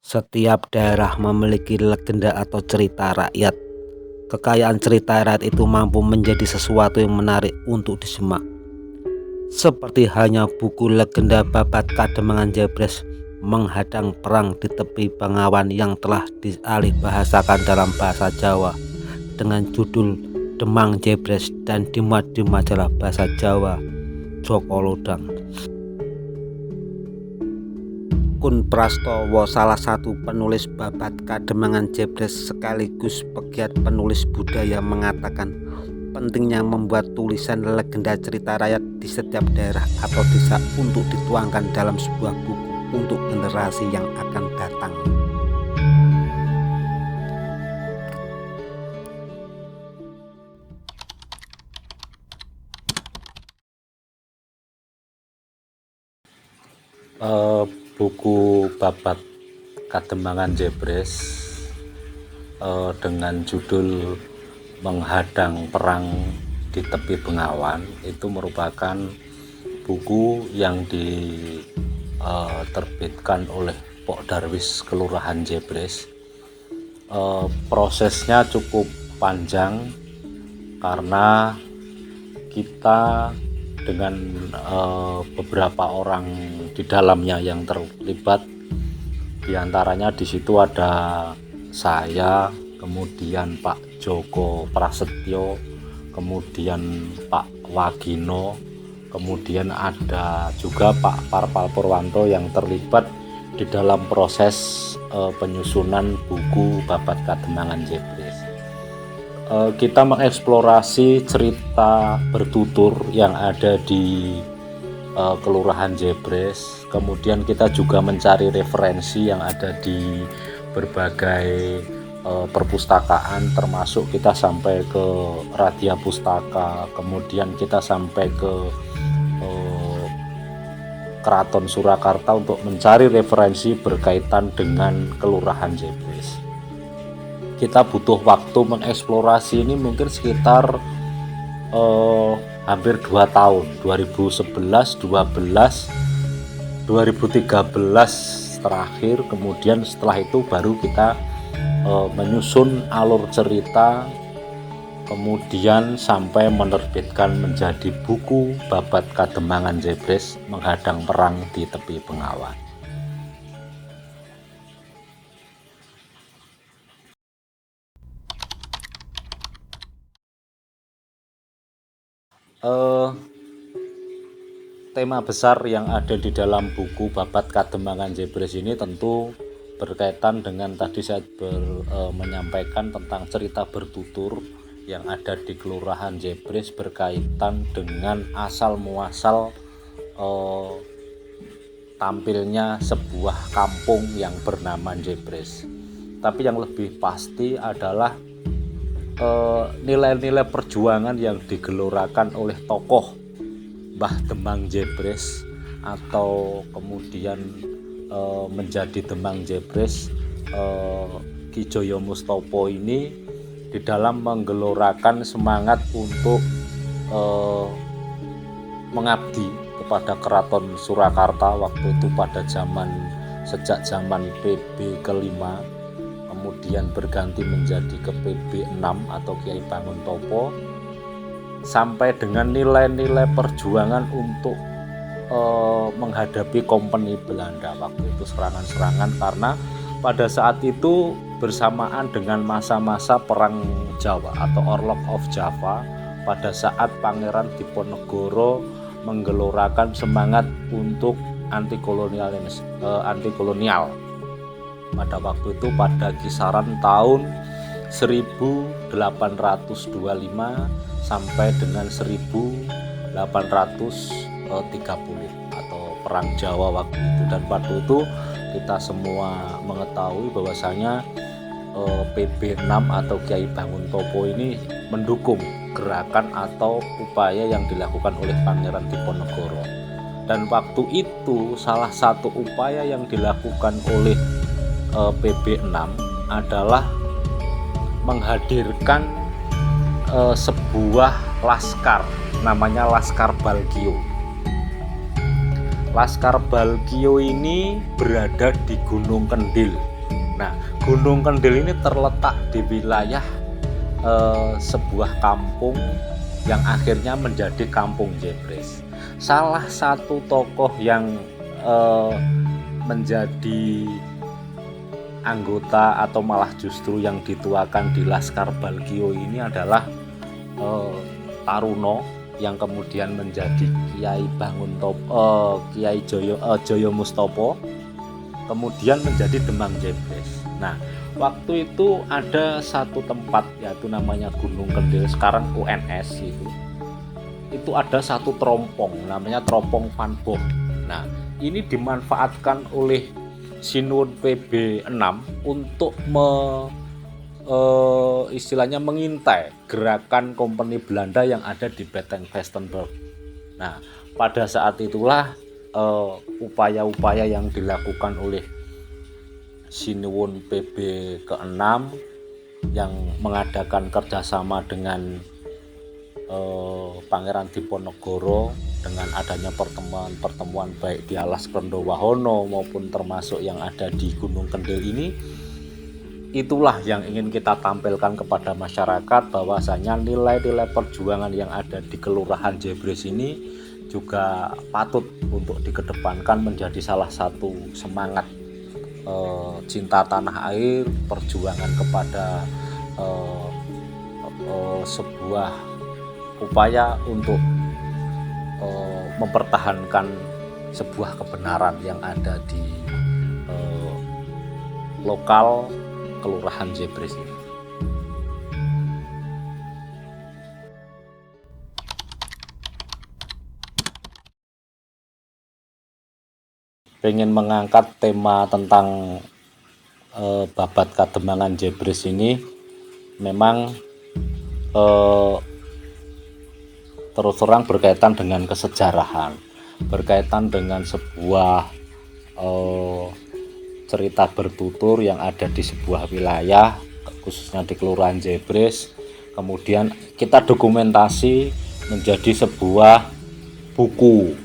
Setiap daerah memiliki legenda atau cerita rakyat. Kekayaan cerita rakyat itu mampu menjadi sesuatu yang menarik untuk disimak. Seperti halnya buku legenda Babat Kademangan Jebres menghadang perang di tepi Bengawan yang telah dialih bahasakan dalam bahasa Jawa dengan judul Demang Jebres dan dimuat di majalah bahasa Jawa Joko Lodang. Kun Prastowo, salah satu penulis Babat Kademangan Jebres sekaligus pegiat penulis budaya, mengatakan pentingnya membuat tulisan legenda cerita rakyat di setiap daerah atau desa untuk dituangkan dalam sebuah buku untuk generasi yang akan datang. Buku Babat Kademangan Jebres dengan judul Menghadang Perang di Tepi Bengawan itu merupakan buku yang diterbitkan oleh Pok Darwis Kelurahan Jebres. Prosesnya cukup panjang karena kita dengan beberapa orang di dalamnya yang terlibat. Di antaranya di situ ada saya, kemudian Pak Joko Prasetyo, kemudian Pak Wagino, kemudian ada juga Pak Parpal Purwanto yang terlibat di dalam proses penyusunan buku Babat Kademangan Jebres. Kita mengeksplorasi cerita bertutur yang ada di Kelurahan Jebres. Kemudian kita juga mencari referensi yang ada di berbagai perpustakaan, termasuk kita sampai ke Radia Pustaka, kemudian kita sampai ke Keraton Surakarta untuk mencari referensi berkaitan dengan Kelurahan Jebres. Kita butuh waktu mengeksplorasi ini mungkin sekitar hampir 2 tahun, 2011, 12, 2013 terakhir. Kemudian setelah itu baru kita menyusun alur cerita, kemudian sampai menerbitkan menjadi buku Babat Kademangan Jebres Menghadang Perang di Tepi Bengawan. Tema besar yang ada di dalam buku Babat Kademangan Jebres ini tentu berkaitan dengan tadi saya menyampaikan tentang cerita bertutur yang ada di Kelurahan Jebres berkaitan dengan asal muasal tampilnya sebuah kampung yang bernama Jebres. Tapi yang lebih pasti adalah nilai-nilai perjuangan yang digelorakan oleh tokoh Mbah Demang Jebres atau kemudian menjadi Demang Jebres Ki Joyo Mustopo ini di dalam menggelorakan semangat untuk mengabdi kepada Keraton Surakarta waktu itu pada sejak zaman PB kelima, kemudian berganti menjadi ke PB 6 atau Kiai Banguntopo, sampai dengan nilai-nilai perjuangan untuk menghadapi kompeni Belanda waktu itu, serangan-serangan, karena pada saat itu bersamaan dengan masa-masa perang Jawa atau Orlog of Java, pada saat Pangeran Diponegoro menggelorakan semangat untuk anti kolonial pada waktu itu, pada kisaran tahun 1825 sampai dengan 1830 atau Perang Jawa waktu itu. Dan waktu itu kita semua mengetahui bahwasanya PB 6 atau Kiai Banguntopo ini mendukung gerakan atau upaya yang dilakukan oleh Pangeran Diponegoro. Dan waktu itu salah satu upaya yang dilakukan oleh PB 6 adalah menghadirkan sebuah laskar, namanya Laskar Balkio. Laskar Balkio ini berada di Gunung Kendil. Nah, Gunung Kendil ini terletak di wilayah sebuah kampung yang akhirnya menjadi Kampung Jebres. Salah satu tokoh yang menjadi anggota atau malah justru yang dituakan di Laskar Balkio ini adalah Taruno, yang kemudian menjadi Kiai Kiai Joyo Mustopo, kemudian menjadi Demang Jebres. Nah, waktu itu ada satu tempat, yaitu namanya Gunung Kendil, sekarang UNS itu ada satu terompong namanya Terompong Vanboh. Nah, ini dimanfaatkan oleh Sinuwun PB 6 untuk istilahnya mengintai gerakan kompeni Belanda yang ada di Beteng Westenburg. Nah, pada saat itulah upaya-upaya yang dilakukan oleh Sinuwun PB ke-6 yang mengadakan kerjasama dengan Pangeran Diponegoro dengan adanya pertemuan baik di Alas Krendowahono maupun termasuk yang ada di Gunung Kendil ini, itulah yang ingin kita tampilkan kepada masyarakat bahwasanya nilai-nilai perjuangan yang ada di Kelurahan Jebres ini juga patut untuk dikedepankan menjadi salah satu semangat cinta tanah air, perjuangan kepada sebuah upaya untuk mempertahankan sebuah kebenaran yang ada di lokal Kelurahan Jebres ini. Pengen mengangkat tema tentang Babat Kademangan Jebres ini memang terus terang berkaitan dengan kesejarahan, berkaitan dengan sebuah cerita bertutur yang ada di sebuah wilayah, khususnya di Kelurahan Jebres. Kemudian kita dokumentasi menjadi sebuah buku.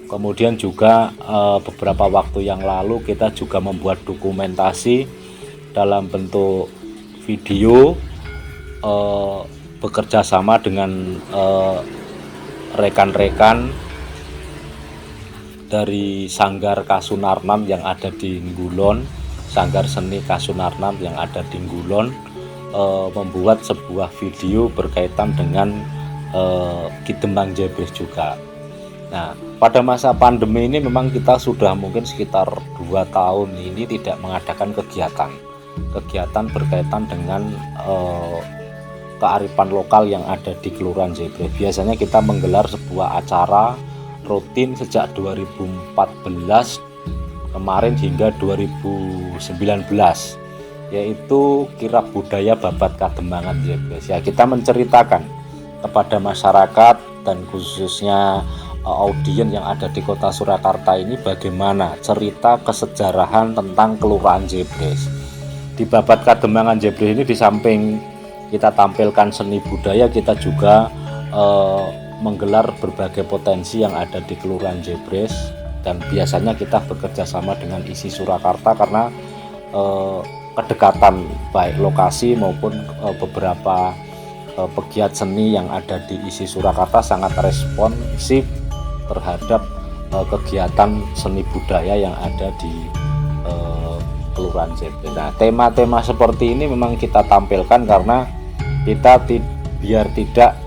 Kemudian juga beberapa waktu yang lalu kita juga membuat dokumentasi dalam bentuk video, bekerja sama dengan rekan-rekan dari Sanggar Kasunarnan yang ada di Nggulon, Sanggar Seni Kasunarnan yang ada di Nggulon, membuat sebuah video berkaitan dengan Ki Demang Jebres juga. Nah, pada masa pandemi ini memang kita sudah mungkin sekitar 2 tahun ini tidak mengadakan kegiatan berkaitan dengan kearifan lokal yang ada di Kelurahan Jebres. Biasanya kita menggelar sebuah acara rutin sejak 2014 kemarin hingga 2019, yaitu Kirab Budaya Babat Kademangan Jebres. Ya, kita menceritakan kepada masyarakat dan khususnya audien yang ada di Kota Surakarta ini bagaimana cerita kesejarahan tentang Kelurahan Jebres. Di Babat Kademangan Jebres ini, di samping kita tampilkan seni budaya, kita juga menggelar berbagai potensi yang ada di Kelurahan Jebres, dan biasanya kita bekerja sama dengan ISI Surakarta karena kedekatan baik lokasi maupun beberapa pegiat seni yang ada di ISI Surakarta sangat responsif terhadap kegiatan seni budaya yang ada di Kelurahan Jebres. Nah, tema-tema seperti ini memang kita tampilkan karena kita biar tidak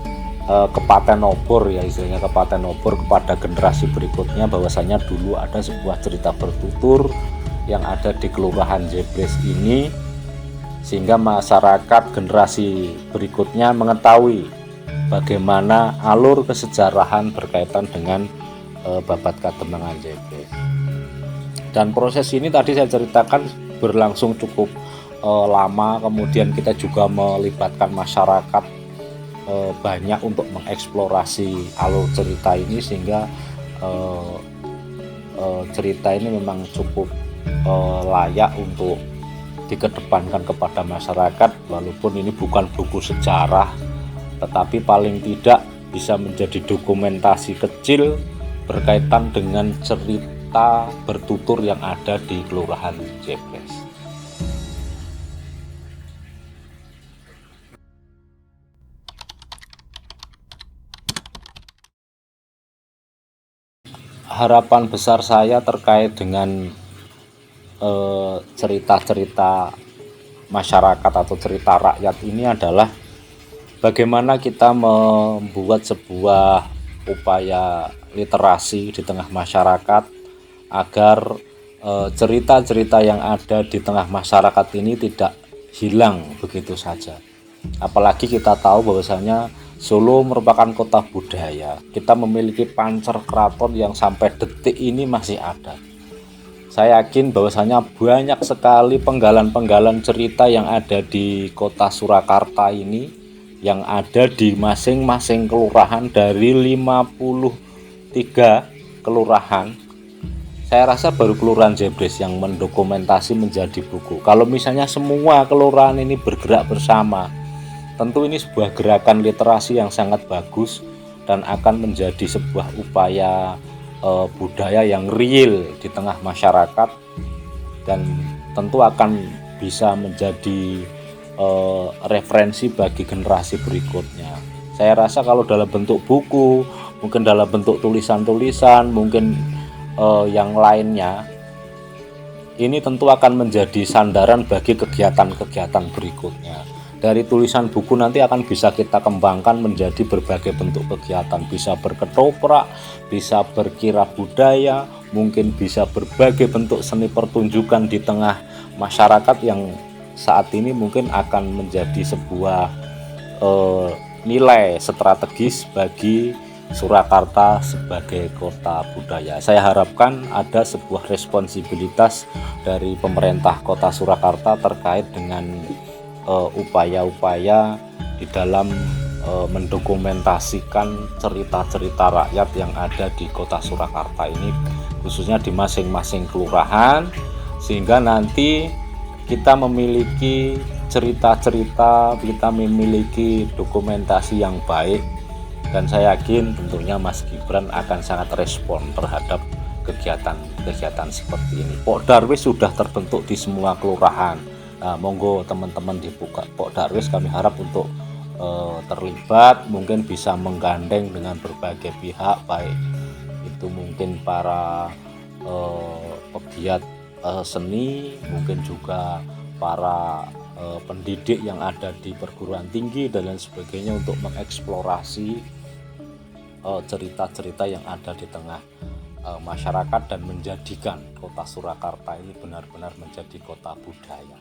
kepaten obor, ya istilahnya kepaten obor kepada generasi berikutnya bahwasanya dulu ada sebuah cerita bertutur yang ada di Kelurahan Jebres ini, sehingga masyarakat generasi berikutnya mengetahui bagaimana alur kesejarahan berkaitan dengan Babat Kademangan Jebres. Dan proses ini tadi saya ceritakan berlangsung cukup lama, kemudian kita juga melibatkan masyarakat banyak untuk mengeksplorasi alur cerita ini, sehingga cerita ini memang cukup layak untuk dikedepankan kepada masyarakat, walaupun ini bukan buku sejarah, tetapi paling tidak bisa menjadi dokumentasi kecil berkaitan dengan cerita bertutur yang ada di Kelurahan Jebres. Harapan besar saya terkait dengan cerita-cerita masyarakat atau cerita rakyat ini adalah bagaimana kita membuat sebuah upaya literasi di tengah masyarakat agar cerita-cerita yang ada di tengah masyarakat ini tidak hilang begitu saja. Apalagi kita tahu bahwasanya Solo merupakan kota budaya. Kita memiliki pancer keraton yang sampai detik ini masih ada. Saya yakin bahwasanya banyak sekali penggalan-penggalan cerita yang ada di kota Surakarta ini, yang ada di masing-masing kelurahan dari 53 kelurahan. Saya rasa baru Kelurahan Jebres yang mendokumentasi menjadi buku. Kalau misalnya semua kelurahan ini bergerak bersama, tentu ini sebuah gerakan literasi yang sangat bagus dan akan menjadi sebuah upaya budaya yang real di tengah masyarakat, dan tentu akan bisa menjadi referensi bagi generasi berikutnya. Saya rasa kalau dalam bentuk buku, mungkin dalam bentuk tulisan-tulisan, mungkin yang lainnya, ini tentu akan menjadi sandaran bagi kegiatan-kegiatan berikutnya. Dari tulisan buku nanti akan bisa kita kembangkan menjadi berbagai bentuk kegiatan, bisa berketoprak, bisa berkira budaya, mungkin bisa berbagai bentuk seni pertunjukan di tengah masyarakat yang saat ini mungkin akan menjadi sebuah nilai strategis bagi Surakarta sebagai kota budaya. Saya harapkan ada sebuah responsibilitas dari pemerintah kota Surakarta terkait dengan upaya-upaya di dalam mendokumentasikan cerita-cerita rakyat yang ada di kota Surakarta ini, khususnya di masing-masing kelurahan, sehingga nanti kita memiliki cerita-cerita, kita memiliki dokumentasi yang baik, dan saya yakin tentunya Mas Gibran akan sangat respon terhadap kegiatan-kegiatan seperti ini. Pokdarwis sudah terbentuk di semua kelurahan. Nah, monggo teman-teman di Pokdarwis kami harap untuk terlibat, mungkin bisa menggandeng dengan berbagai pihak, baik itu mungkin para pegiat seni, mungkin juga para pendidik yang ada di perguruan tinggi dan lain sebagainya, untuk mengeksplorasi cerita-cerita yang ada di tengah masyarakat dan menjadikan kota Surakarta ini benar-benar menjadi kota budaya.